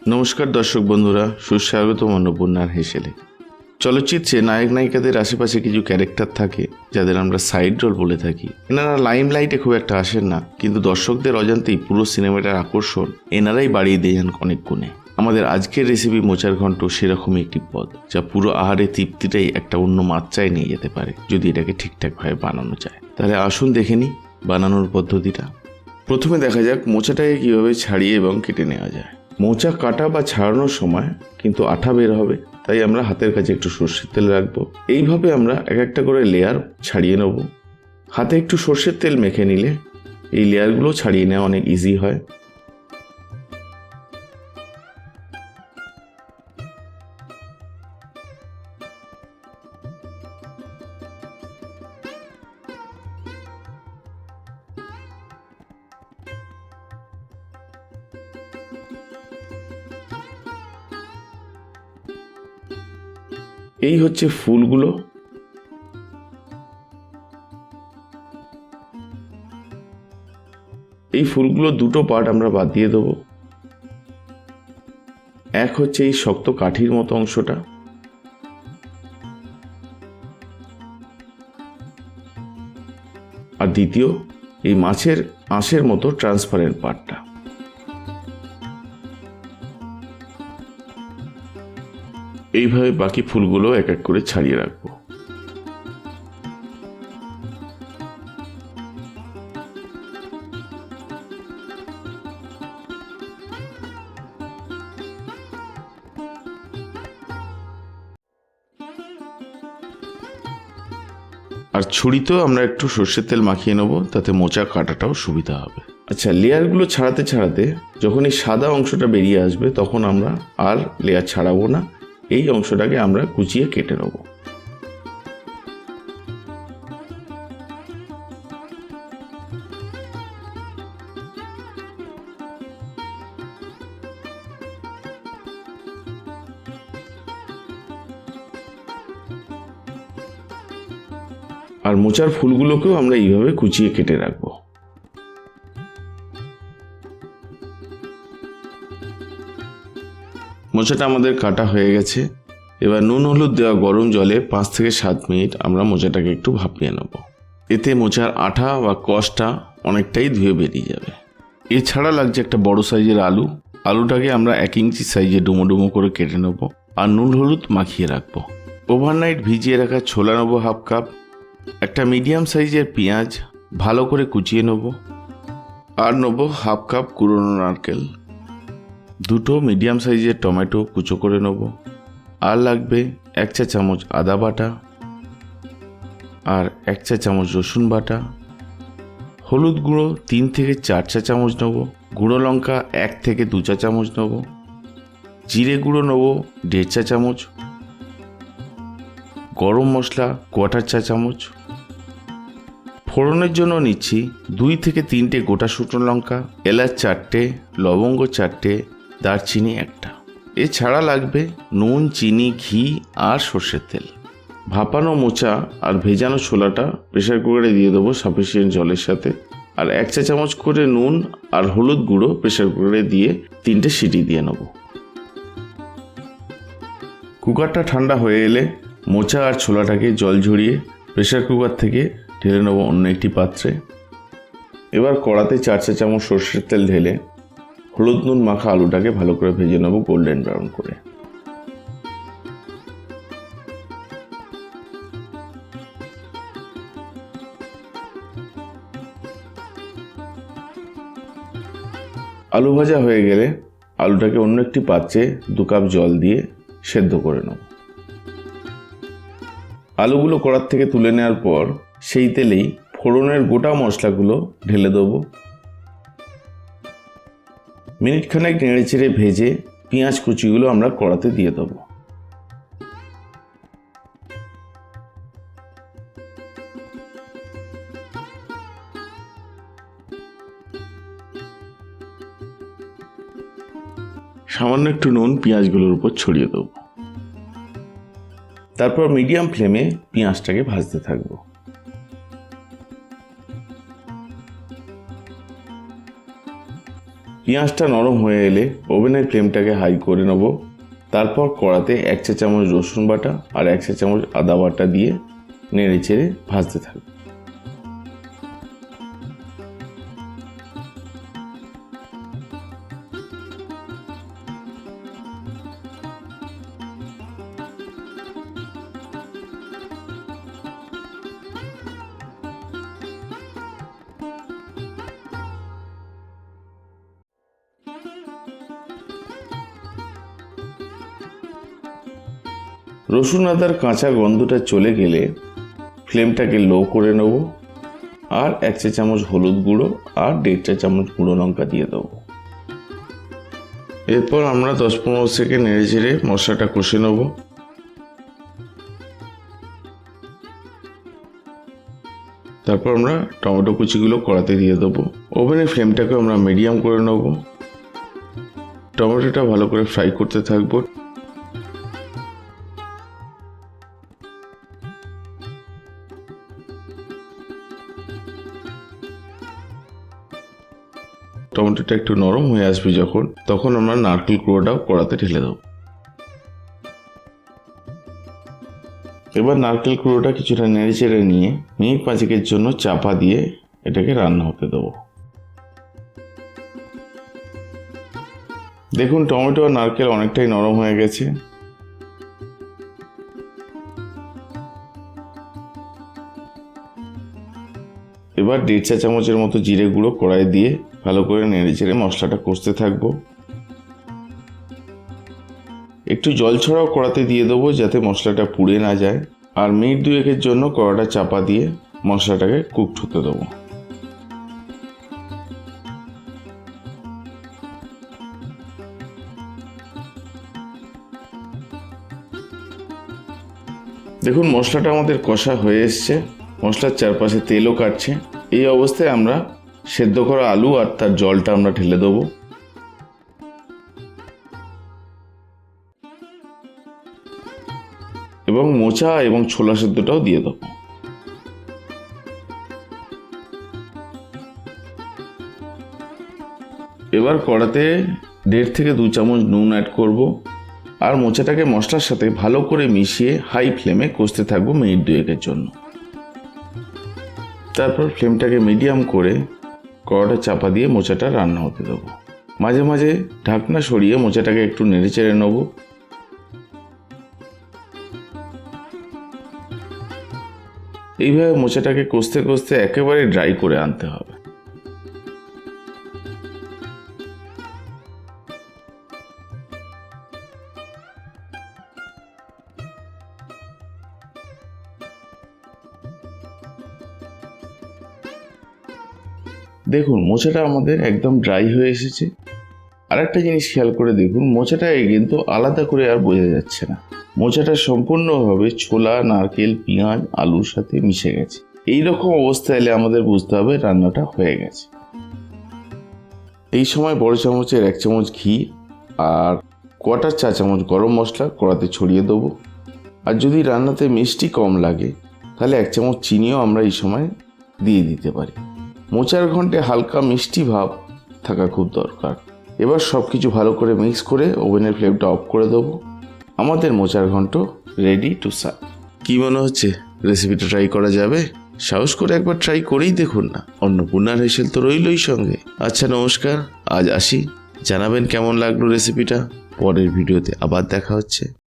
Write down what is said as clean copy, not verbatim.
নমস্কার দর্শক বন্ধুরা, সুস্বাগতম অন্নপূর্ণার হেসেলে। চলচ্চিত্রে নায়ক নায়িকাদের আশেপাশে কিছু ক্যারেক্টার থাকে যাদের আমরা সাইড রোল বলে থাকি। এনারা লাইমলাইটে খুব একটা আসেন না, কিন্তু দর্শকদের অজান্তেই পুরো সিনেমাটার আকর্ষণ এনারাই বাড়িয়ে দিয়ে যান অনেক গুণে। আমাদের আজকের রেসিপি মোচার ঘন্ট সেরকমই একটি পদ, যা পুরো আহারে তৃপ্তিটাই একটা অন্য মাত্রায় নিয়ে যেতে পারে যদি এটাকে ঠিকঠাকভাবে বানানো যায়। তাহলে আসুন দেখে নিই বানানোর পদ্ধতিটা। প্রথমে দেখা যাক মোচাটাকে কীভাবে ছাড়িয়ে এবং কেটে নেওয়া যায়। মোচা কাটা বা ছাড়ানোর সময় কিন্তু আঠা বের হবে, তাই আমরা হাতের কাছে একটু সর্ষের তেল রাখবো। এইভাবে আমরা এক একটা করে লেয়ার ছাড়িয়ে নেব। হাতে একটু সর্ষের তেল মেখে নিলে এই লেয়ারগুলো ছাড়িয়ে নেওয়া অনেক ইজি হয়। এই হচ্ছে ফুলগুলো। এই ফুলগুলো দুটো পার্ট আমরা বাদ দিয়ে দেবো। এক হচ্ছে এই শক্ত কাঠির মতো অংশটা, আর দ্বিতীয় এই মাছের আঁশের মতো ট্রান্সপারেন্ট পার্টটা। এইভাবে বাকি ফুলগুলো এক এক করে ছাড়িয়ে রাখবো। আর ছুরিতেও আমরা একটু সর্ষের তেল মাখিয়ে নেবো, তাতে মোচা কাটাটাও সুবিধা হবে। আচ্ছা, লেয়ারগুলো ছাড়াতে ছাড়াতে যখন এই সাদা অংশটা বেরিয়ে আসবে তখন আমরা আর লেয়ার ছাড়াবো না, এই অংশটাকে আমরা কুচিয়ে কেটে নেব। আর মোচার ফুলগুলোকেও আমরা এইভাবে কুচিয়ে কেটে রাখবো। মোচাটা আমাদের কাটা হয়ে গেছে। এবার নুন হলুদ দেওয়া গরম জলে 5 থেকে 7 মিনিট আমরা মোচাটাকে একটু ভাপিয়ে নেব। এতে মোচার আঠা বা কষটা অনেকটাই ধুয়ে বেরিয়ে যাবে। এছাড়া লাগছে একটা বড় সাইজের আলু। আলুটাকে আমরা 1 ইঞ্চি সাইজে ডুমো ডুমো করে কেটে নেব আর নুন হলুদ মাখিয়ে রাখবো। ওভারনাইট ভিজিয়ে রাখা ছোলা নেবো 1/2 কাপ। একটা মিডিয়াম সাইজের পেঁয়াজ ভালো করে কুচিয়ে নেব। আর নেবো 1/2 কাপ কুড়োনো নারকেল। 2টো মিডিয়াম সাইজের টমেটো কুচো করে নেব। আর লাগবে 1 চা চামচ আদা বাটা আর 1 চা চামচ রসুন বাটা। হলুদ গুঁড়ো 3 থেকে 4 চা চামচ নেব। গুঁড়ো লঙ্কা 1 থেকে 2 চা চামচ নেব। জিরে গুঁড়ো নেব 1.5 চা চামচ। গরম মশলা 1/4 চা চামচ। ফোড়নের জন্য নিচ্ছি 2 থেকে 3টে গোটা শুকনো লঙ্কা, এলাচ 4টে, লবঙ্গ 4টে, দারচিনি 1টা। এছাড়া লাগবে নুন, চিনি, ঘি আর সর্ষের তেল। ভাপানো মোচা আর ভেজানো ছোলাটা প্রেসার কুকারে দিয়ে দেবো সাফিসিয়েন্ট জলের সাথে। আর 1 চা চামচ করে নুন আর হলুদ গুঁড়ো প্রেসার কুকারে দিয়ে 3টে সিটি দিয়ে নেব। কুকারটা ঠান্ডা হয়ে এলে মোচা আর ছোলাটাকে জল ঝরিয়ে প্রেসার কুকার থেকে ঢেলে নেব অন্য একটি পাত্রে। এবার কড়াতে 4 চা চামচ সর্ষের তেল ঢেলে হলুদ নুন মাখা আলুটাকে ভালো করে ভেজে নেব গোল্ডেন ব্রাউন করে। আলু ভাজা হয়ে গেলে আলুটাকে অন্য একটি পাত্রে 2 কাপ জল দিয়ে সেদ্ধ করে নেব। আলুগুলো কড়ার থেকে তুলে নেওয়ার পর সেই তেলেই ফোড়নের গোটা মশলাগুলো ঢেলে দেবো। মিনিট খানেক নেড়ে চেড়ে ভেজে পেঁয়াজ কুচিগুলো আমরা কড়াতে দিয়ে দেবো। সামান্য একটু নুন পেঁয়াজগুলোর উপর ছড়িয়ে দেবো। তারপর মিডিয়াম ফ্লেমে পেঁয়াজটাকে ভাজতে থাকবো। পেঁয়াজটা নরম হয়ে এলে ওভেনের ফ্লেমটাকে হাই করে নেব। তারপর কড়াতে 1 চা চামচ রসুন বাটা আর 1 চা চামচ আদা বাটা দিয়ে নেড়ে চেড়ে ভাজতে থাকবো। রসুন আদার কাঁচা গন্ধটা চলে গেলে ফ্লেমটাকে লো করে নেব আর 1 চা চামচ হলুদ গুঁড়ো আর 1.5 চা চামচ গুঁড়ো লঙ্কা দিয়ে দেবো। এরপর আমরা 10-15 সেকেন্ড নেড়ে চেড়ে মশলাটা কষে নেব। তারপর আমরা টমেটো কুচিগুলো কড়াতে দিয়ে দেবো। ওভেনের ফ্লেমটাকে আমরা মিডিয়াম করে নেব। টমেটোটা ভালো করে ফ্রাই করতে থাকবো। টমেটোটা একটু নরম হয়ে আসবে যখন, তখন আমরা নারকেল কুড়োটাও কড়াতে ঢেলে দেবো। এবার নারকেল কুড়োটা কিছুটা নেড়ে চেড়ে নিয়ে মিনিট 5 জন্য চাপা দিয়ে এটাকে রান্না হতে দেবো। দেখুন টমেটো আর নারকেল অনেকটাই নরম হয়ে গেছে। এবার 1.5 চা চামচের মতো জিরে গুঁড়ো কড়াই দিয়ে ভালো করে নেড়ে চেড়ে মশলাটা কষতে থাকবো। একটু জল ছড়াও কড়াতে দিয়ে দেবো যাতে মশলাটা পুড়ে না যায়। আর মিনিট 2 জন্য কড়াটা চাপা দিয়ে মশলাটাকে কুকড হতে দেবো। দেখুন মশলাটা আমাদের কষা হয়ে এসছে, মশলার চারপাশে তেলও কাটছে। এই অবস্থায় আমরা সেদ্ধ করা আলু আর তার জলটা আমরা ঢেলে দেবো। এবং মোচা এবং ছোলা সেদ্ধটাও দিয়ে দেবো। এবার কড়াতে 1.5 থেকে 2 চামচ নুন অ্যাড করব আর মোচাটাকে মশলার সাথে ভালো করে মিশিয়ে হাই ফ্লেমে কষতে থাকবো মিনিট 2 জন্য। তারপর ফ্লেমটাকে মিডিয়াম করে কড়াটা চাপা দিয়ে মোচাটা রান্না হতে দেবো। মাঝে মাঝে ঢাকনা সরিয়ে মোচাটাকে একটু নেড়ে চেড়ে নেব। এইভাবে মোচাটাকে কষতে কষতে একেবারে ড্রাই করে আনতে হবে। দেখুন মোচাটা আমাদের একদম ড্রাই হয়ে এসেছে। আরেকটা জিনিস খেয়াল করে দেখুন, মোচাটাকে কিন্তু আলাদা করে আর বোঝা যাচ্ছে না। মোচাটা সম্পূর্ণভাবে ছোলা, নারকেল, পেঁয়াজ, আলুর সাথে মিশে গেছে। এই রকম অবস্থা এলে আমাদের বুঝতে হবে রান্নাটা হয়ে গেছে। এই সময় বড় চামচের 1 চামচ ঘি আর 1/4 চা চামচ গরম মশলা কড়াতে ছড়িয়ে দেবো। আর যদি রান্নাতে মিষ্টি কম লাগে তাহলে 1 চামচ চিনিও আমরা এই সময় দিয়ে দিতে পারি। মোচার ঘন্টে হালকা মিষ্টি ভাব থাকা খুব দরকার। এবার সব কিছু ভালো করে মিক্স করে ওভেনের ফ্লেমটা অফ করে দেবো। আমাদের মোচার ঘন্ট রেডি টু সার্ভ। কি মনে হচ্ছে রেসিপিটা ট্রাই করা যাবে? সাহস করে একবার ট্রাই করেই দেখুন না। অন্নপূর্ণার হেসেল তো রইলই সঙ্গে। আচ্ছা নমস্কার, আজ আসি। জানাবেন কেমন লাগলো রেসিপিটা। পরের ভিডিওতে আবার দেখা হচ্ছে।